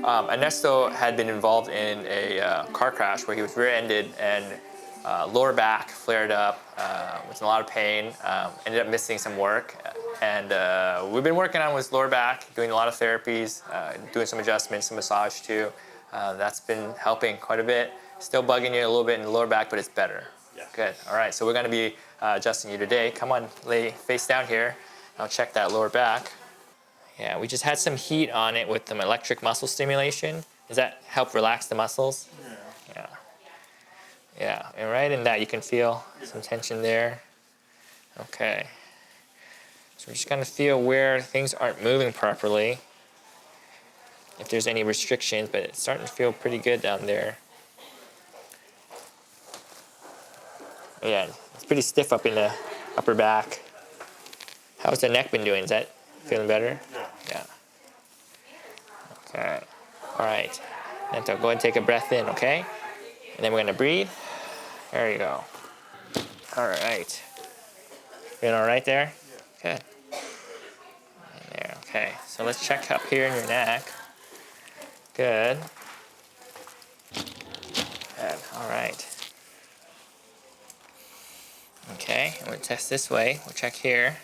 Ernesto had been involved in a car crash where he was rear-ended and lower back flared up, was in a lot of pain, ended up missing some work. And we've been working on his lower back, doing a lot of therapies, doing some adjustments, some massage too. That's been helping quite a bit. Still bugging you a little bit in the lower back, but it's better. Yeah. Good. All right, so we're going to be adjusting you today. Come on, lay face down here. I'll check that lower back. Yeah, we just had some heat on it with some electric muscle stimulation. Does that help relax the muscles? Yeah. Yeah, and right in that you can feel some tension there. Okay. So we're just going to feel where things aren't moving properly, if there's any restrictions, but it's starting to feel pretty good down there. Yeah, it's pretty stiff up in the upper back. How's the neck been doing? Is that feeling better? Yeah. Okay. All right. Then go ahead and take a breath in, okay? And then we're going to breathe. There you go. All right. Feeling all right there? Yeah. Good. And there, okay. So let's check up here in your neck. Good. Good. All right. Okay, and we'll test this way. We'll check here.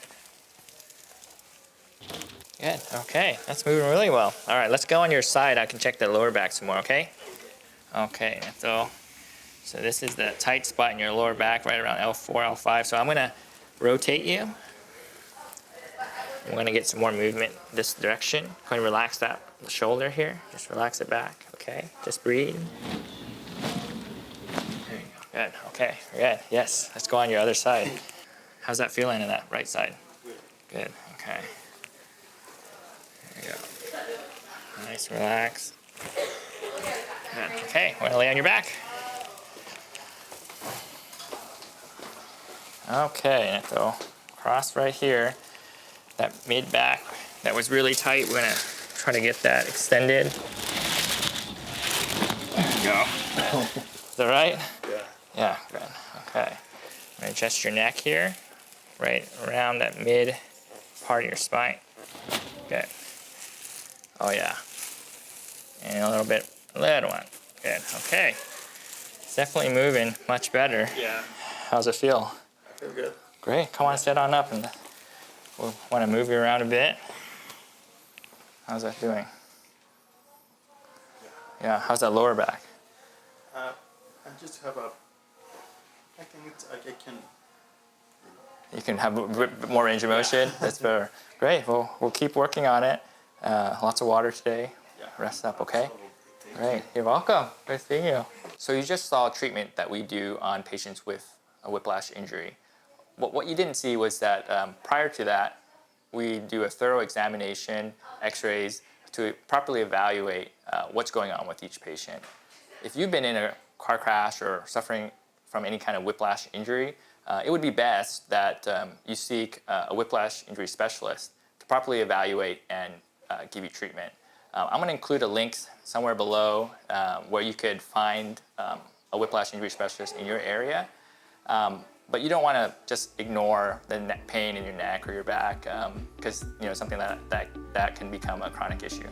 Good. Okay, that's moving really well. All right, let's go on your side. I can check the lower back some more, okay? Okay, so this is the tight spot in your lower back, right around L4, L5. So I'm going to rotate you. I'm going to get some more movement this direction. Go ahead and relax that shoulder here. Just relax it back, okay? Just breathe. There you go. Good, okay, good. Yes, let's go on your other side. How's that feeling in that right side? Good, okay. There you go. Nice, relax. Good, okay, we're gonna lay on your back. Okay, so cross right here. That mid back that was really tight, we're gonna try to get that extended. There you go. Is that right? Yeah. Yeah, good. Okay. I'm gonna adjust your neck here, right around that mid part of your spine. Good. Oh yeah. And a little one. Good. Okay. It's definitely moving much better. Yeah. How's it feel? I feel good. Great. Come on, sit on up, and we'll want to move you around a bit. How's that doing? Yeah. How's that lower back? I just have a. I think it's like I can. You can have a bit more range of motion. That's better. Great. Well, we'll keep working on it. Lots of water today. Yeah. Rest up, okay? Thank Great. You're welcome. Great seeing you. So you just saw treatment that we do on patients with a whiplash injury. What you didn't see was that prior to that, we do a thorough examination, x-rays, to properly evaluate what's going on with each patient. If you've been in a car crash or suffering from any kind of whiplash injury, it would be best that you seek a whiplash injury specialist to properly evaluate and give you treatment. I'm going to include a link somewhere below where you could find a whiplash injury specialist in your area. But you don't want to just ignore the pain in your neck or your back because something that can become a chronic issue.